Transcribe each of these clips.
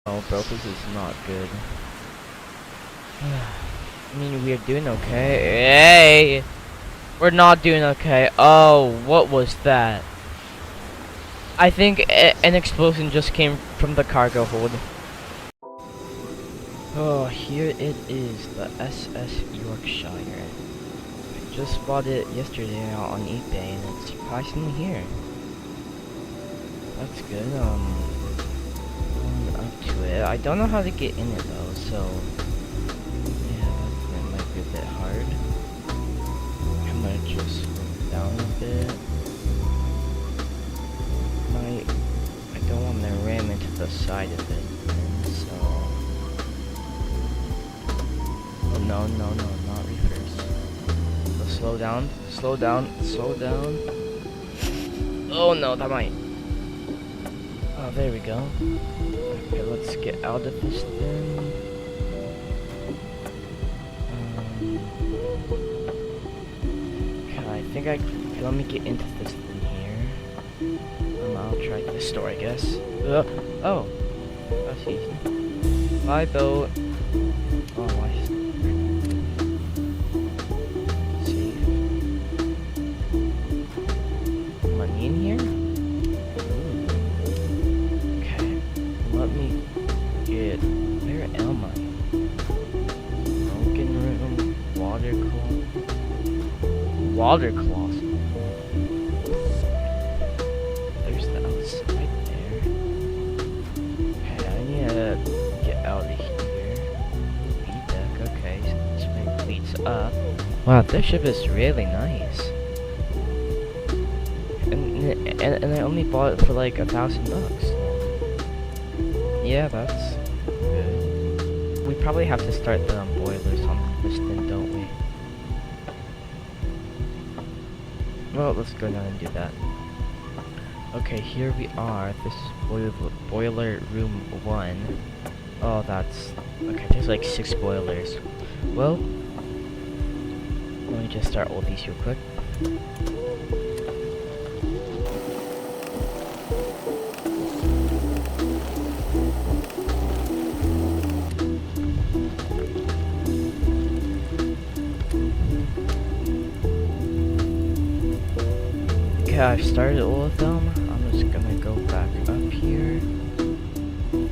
Oh, bro, this is not good. I mean, we're doing okay. Hey! We're not doing okay. Oh, what was that? I think an explosion just came from the cargo hold. Oh, here it is, the SS Yorkshire. I just bought it yesterday on eBay, and it's surprisingly here. That's good. Going up to it. I don't know how to get in it though, so yeah, that might be a bit hard. I'm gonna just slow down a bit. I don't want to ram into the side of it, and so. Oh no, no, no, not reverse. So slow down, slow down, slow down. Oh no, that might. Oh, there we go. Okay, let's get out of this then. Okay, I think let me get into this thing here. I'll try this door, I guess. Oh, that's easy. Bye, boat. Oh, why? See, money in here? Okay, let me get. Where am I? Broken room, water closet. There's the outside there. Okay, I need to get out of here. Feed deck, okay, so my fleet's up. Wow, this ship is really nice. And I only bought it for like $1,000. Yeah, that's good. We probably have to start the boilers on this then, don't we? Well, let's go down and do that. Okay, here we are. This is boiler room 1. Oh, that's... Okay, there's like 6 boilers. Well, let me just start all these real quick. Okay, I've started all of them. I'm just gonna go back up here. I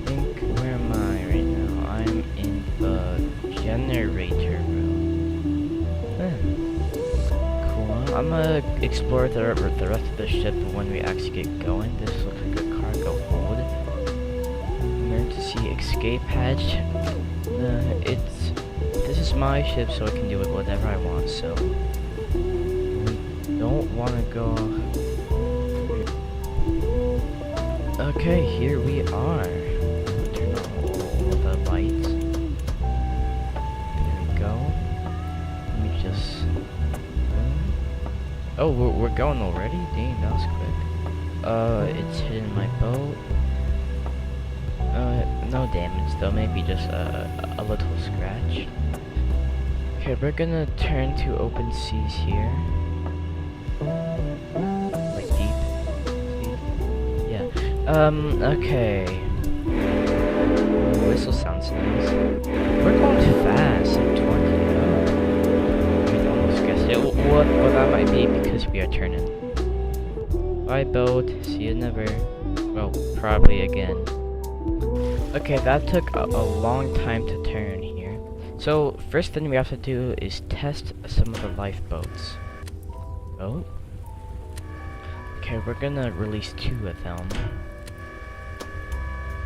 think, where am I right now? I'm in the generator room. Cool. I'm gonna explore the rest of the ship when we actually get going. This looks like a cargo hold. Emergency escape hatch. This is my ship, so I can do whatever I want. So we don't want to go. Okay, here we are. Turn on all the lights. There we go. Let me just. Oh, we're going already? Dang, that was quick. It's hitting my boat. No damage though. Maybe just a little scratch. Okay, we're gonna turn to open seas here. Like deep. Okay. Whistle sounds nice. We're going too fast, like 20. I almost guessed it. Well, that might be because we are turning. Bye, boat. See you never. Well, probably again. Okay, that took a long time to turn here. So, first thing we have to do is test some of the lifeboats. Oh. Okay, we're gonna release 2 of them.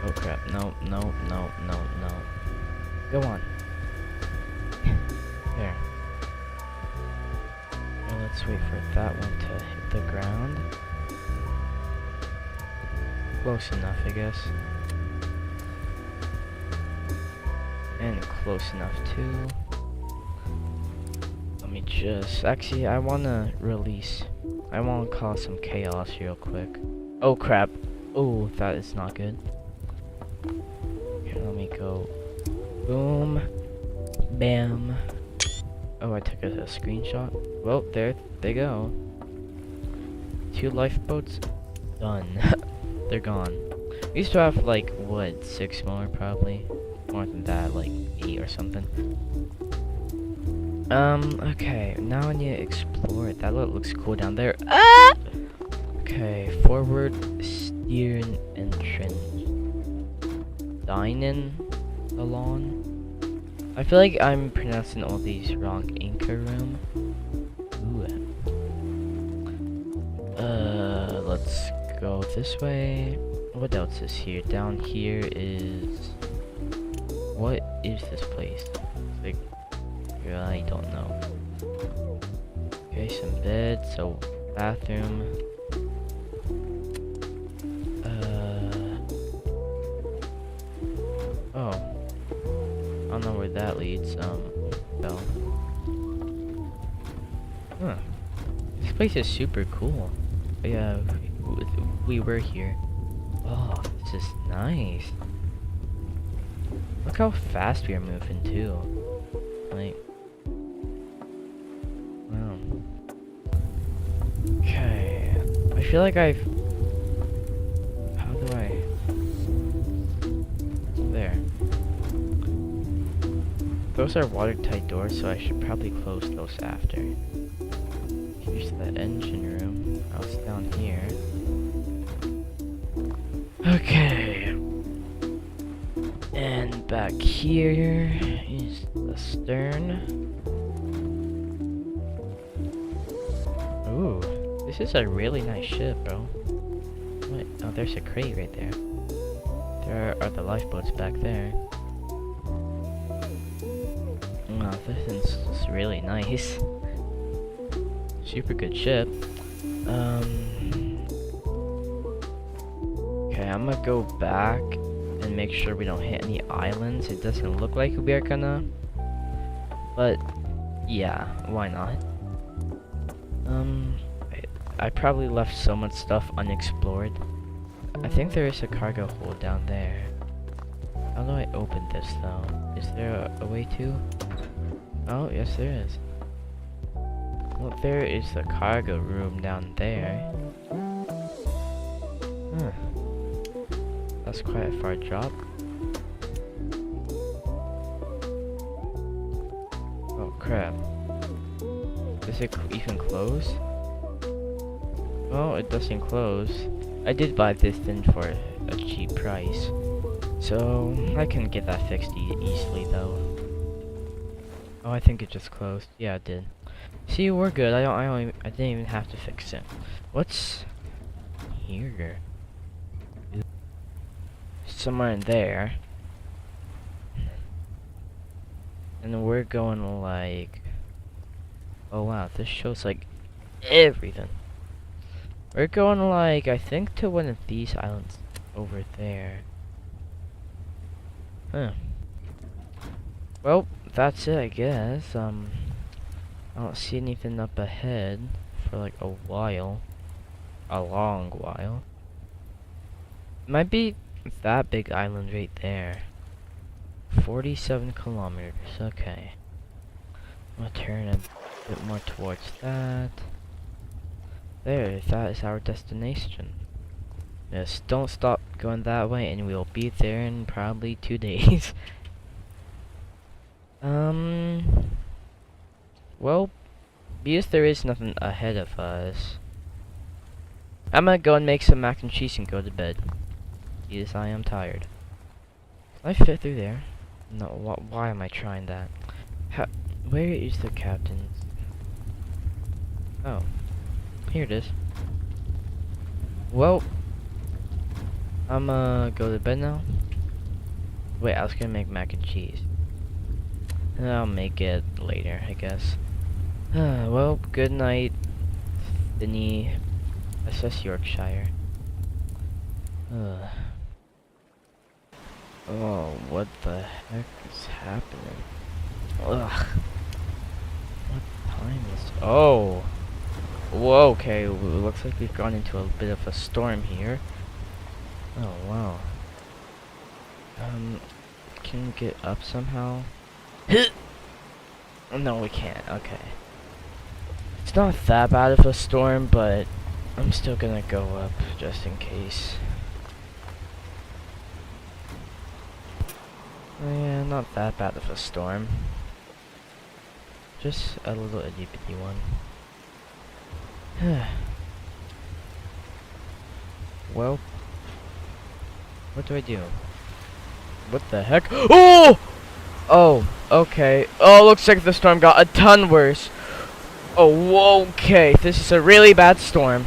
Oh crap, no. Go on. There. Now let's wait for that one to hit the ground. Close enough, I guess. And close enough too. Let me just... Actually, I wanna release... I wanna cause some chaos real quick. Oh crap. Oh, that is not good. Here, let me go. Boom. Bam. Oh, I took a screenshot. Well, there they go. 2 lifeboats. Done. They're gone. We used to have like, what, 6 more probably? More than that, like 8 or something. Okay, now I need to explore it. That looks cool down there. Ah! Okay, forward steering entrance. Dine-in salon. I feel like I'm pronouncing all these wrong. Anchor room. Ooh. Let's go this way. What else is here? Down here is... What is this place? Like, I don't know. Okay, some bed, so bathroom. Oh. I don't know where that leads, no. Huh. This place is super cool. Yeah, we were here. Oh, this is nice. Look how fast we are moving too. Like, wow. Okay. I feel like I've... How do I... There. Those are watertight doors, so I should probably close those after. Here's the engine room. Oh, it's down here. Okay. And back here is the stern. Ooh, this is a really nice ship, bro. What? Oh, there's a crate right there. There are the lifeboats back there. Wow, this is really nice. Super good ship. Okay, I'm gonna go back and make sure we don't hit any islands. It doesn't look like we are gonna, but yeah, why not? I probably left so much stuff unexplored. I think there is a cargo hold down there. How do I open this though? Is there a way to? Oh, yes there is. Well, there is the cargo room down there. Huh. That's quite a far drop. Oh crap. Does it even close? Oh, it doesn't close. I did buy this thing for a cheap price. So, I can get that fixed easily though. Oh, I think it just closed. Yeah, it did. See, we're good. I didn't even have to fix it. What's here? Somewhere in there. And we're going like... Oh wow, this shows like everything. We're going like, I think to one of these islands over there. Huh. Well, that's it I guess. I don't see anything up ahead for like a while. A long while. Might be that big island right there. 47 kilometers, okay. I'm gonna turn a bit more towards that. There, that is our destination. Yes, don't stop going that way and we'll be there in probably 2 days. Well, because there is nothing ahead of us, I'm gonna go and make some mac and cheese and go to bed. Because I am tired. Can I fit through there? No, why am I trying that? Where is the captain? Oh, here it is. Well, I'm gonna go to bed now. Wait, I was gonna make mac and cheese. I'll make it later, I guess. Well, good night, Sydney, SS Yorkshire. Oh, what the heck is happening? Ugh. What time is... Oh! Whoa, okay, looks like we've gone into a bit of a storm here. Oh, wow. Can we get up somehow? No, we can't, okay. It's not that bad of a storm, but I'm still gonna go up, just in case. Yeah, not that bad of a storm. Just a little itty bitty one. Well, what do I do? What the heck? Oh! Oh, okay. Oh, looks like the storm got a ton worse. Oh, okay. This is a really bad storm.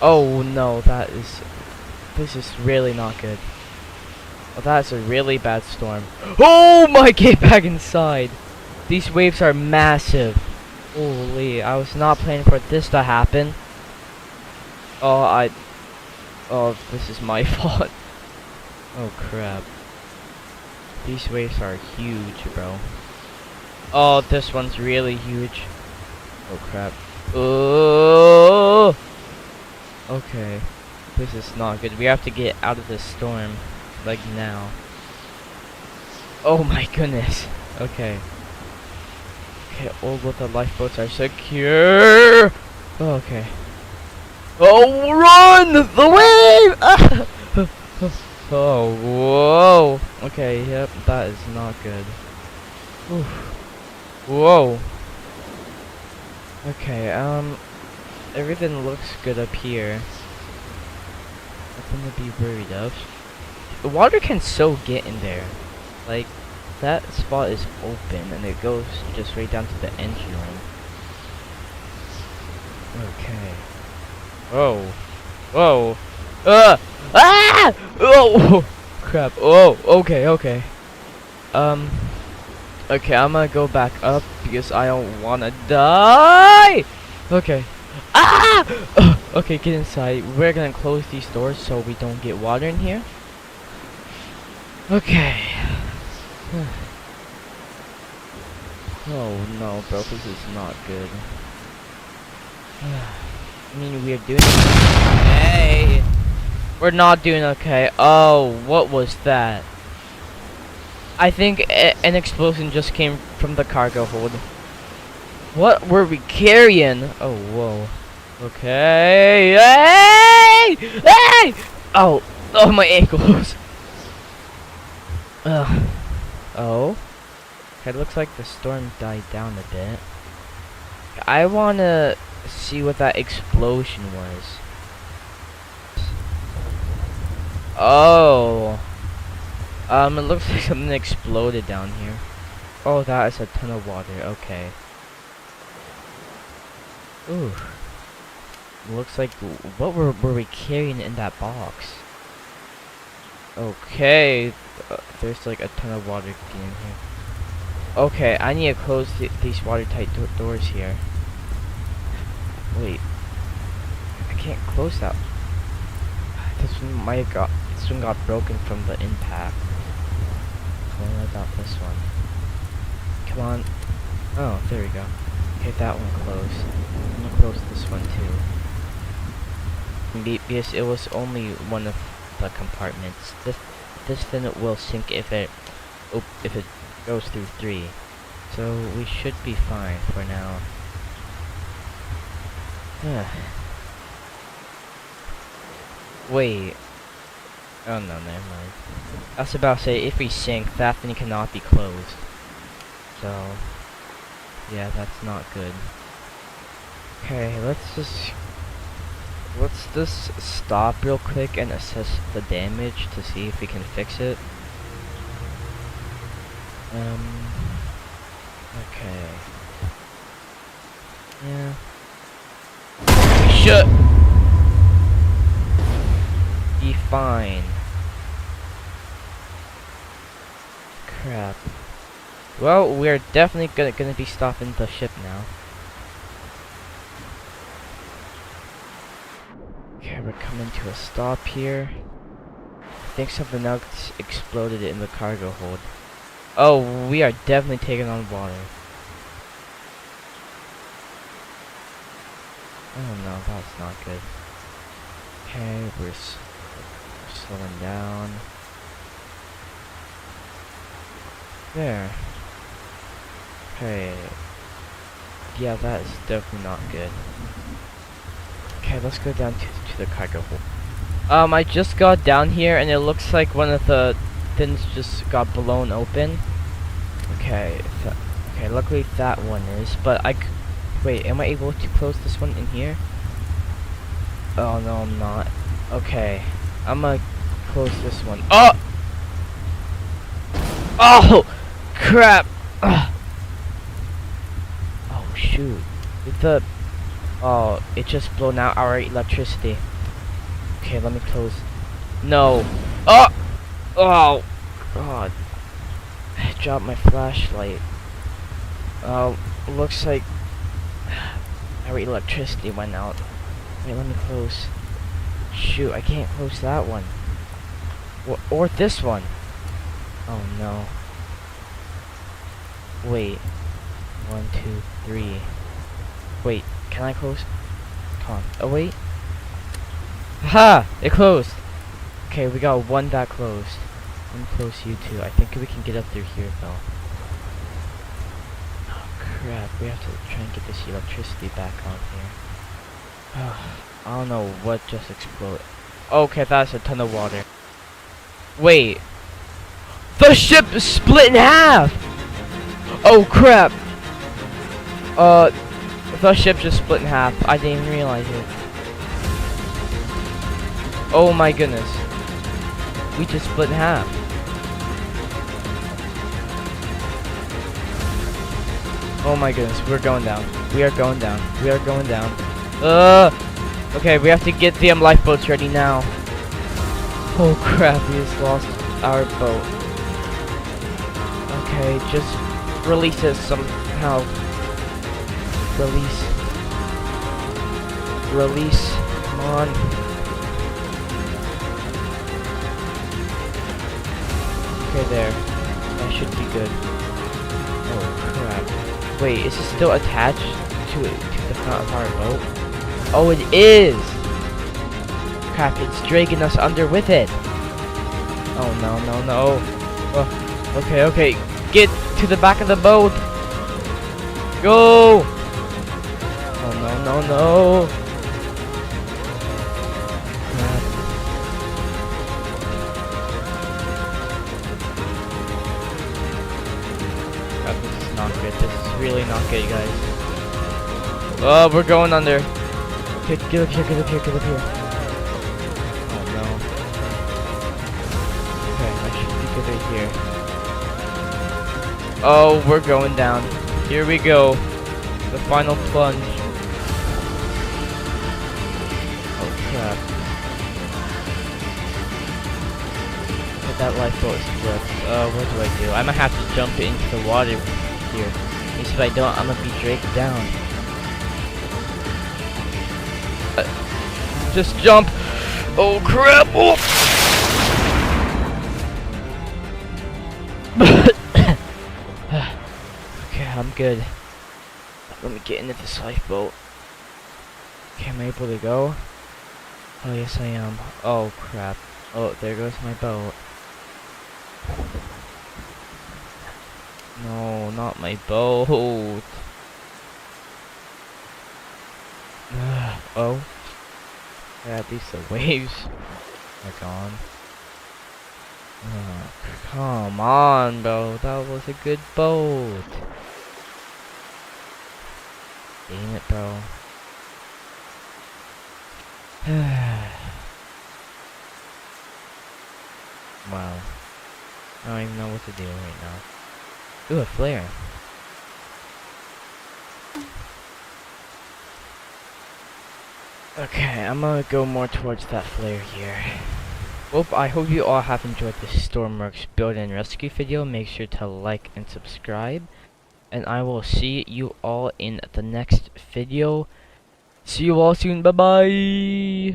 Oh no, this is really not good. Oh, that's a really bad storm. Oh my, get back inside. These waves are massive. Holy, I was not planning for this to happen. Oh, oh, this is my fault. Oh crap. These waves are huge, bro. Oh, this one's really huge. Oh crap. Oh! Okay. This is not good. We have to get out of this storm. Like now. Oh my goodness. Okay. Okay, all of the lifeboats are secure. Oh, okay. Oh, run! The wave! Ah! Oh, whoa. Okay, yep, that is not good. Oof. Whoa. Okay, everything looks good up here. Nothing to be worried of. The water can so get in there. Like, that spot is open and it goes just right down to the engine room. Okay. Whoa. Whoa. Ah! Oh! Crap. Oh, okay, okay. Okay, I'm gonna go back up because I don't wanna die! Okay. Ah! Okay, get inside. We're gonna close these doors so we don't get water in here. Okay. Oh no, bro, this is not good. I mean, we are doing okay. We're not doing okay. Oh, what was that? I think an explosion just came from the cargo hold. What were we carrying? Oh, whoa. Okay. Hey! Hey! Oh, oh, my ankles. Oh. Okay, looks like the storm died down a bit. I wanna see what that explosion was. Oh. It looks like something exploded down here. Oh, that is a ton of water. Okay. Ooh. Looks like, what were we carrying in that box? Okay. There's like a ton of water getting in here. Okay, I need to close these watertight doors here. Wait. I can't close that. This one got broken from the impact. What about this one? Come on. Oh, there we go. Okay, that one closed. I'm gonna close this one too. Because it was only one of the compartments. This fin will sink if it goes through 3. So we should be fine for now. Wait. Oh no, never mind. I was about to say, if we sink, that thing cannot be closed. So, yeah, that's not good. Okay, let's just stop real quick and assess the damage to see if we can fix it. Okay. Yeah. We should be fine. Crap. Well, we're definitely gonna be stopping the ship now. Okay, we're coming to a stop here. I think something else exploded in the cargo hold. Oh, we are definitely taking on water. Oh no, that's not good. Okay, we're slowing down. There. Okay. Yeah, that is definitely not good. Okay, let's go down to the cargo hold. I just got down here and it looks like one of the things just got blown open. Okay, okay, luckily that one is, but wait, am I able to close this one in here? Oh no, I'm not. Okay, I'm gonna close this one. Oh! Oh! Crap! Ugh. Oh shoot. Oh, it just blown out our electricity. Okay, let me close. No. Oh! Oh! God. I dropped my flashlight. Oh, looks like our electricity went out. Wait, let me close. Shoot, I can't close that one. Or this one. Oh no. Wait. 1, 2, 3. Wait, can I close? Come on. Oh wait. Ha! It closed. Okay, we got one that closed. Let me close you too. I think we can get up through here though. Oh crap, we have to try and get this electricity back on here. I don't know what just exploded. Okay, that's a ton of water. Wait. The ship is split in half! Oh crap! The ship just split in half. I didn't even realize it. Oh my goodness. We just split in half. Oh my goodness, we're going down. We are going down. We are going down. Okay, we have to get the lifeboats ready now. Oh crap, we just lost our boat. Okay, just release it somehow. Release. Release. Come on. Okay, there. That should be good. Oh crap. Wait, is it still attached to the front of our boat? Oh, it is! Crap, it's dragging us under with it. Oh no, no, no. Oh, okay, okay. Get to the back of the boat. Go! Oh no, no, no. Crap. Crap, this is not good. This is really not good, guys. Oh, we're going under. Okay, get up here, get up here, get up here. Oh no. Okay, I should be good right here. Oh, we're going down. Here we go. The final plunge. Oh crap. But that lifeboat is flipped. What do I do? I might have to jump into the water here. Because if I don't, I'm gonna be dragged down. Just jump! Oh crap! Oh. Okay, I'm good. Let me get into this lifeboat. Okay, am I able to go? Oh yes I am. Oh crap. Oh, there goes my boat. No, not my boat. Oh. Yeah, at least the waves are gone. Oh, come on, bro. That was a good boat. Dang it, bro. Wow. I don't even know what to do right now. Ooh, a flare. Okay, I'm gonna go more towards that flare here. Well, I hope you all have enjoyed this Stormworks build and rescue video. Make sure to like and subscribe. And I will see you all in the next video. See you all soon. Bye bye.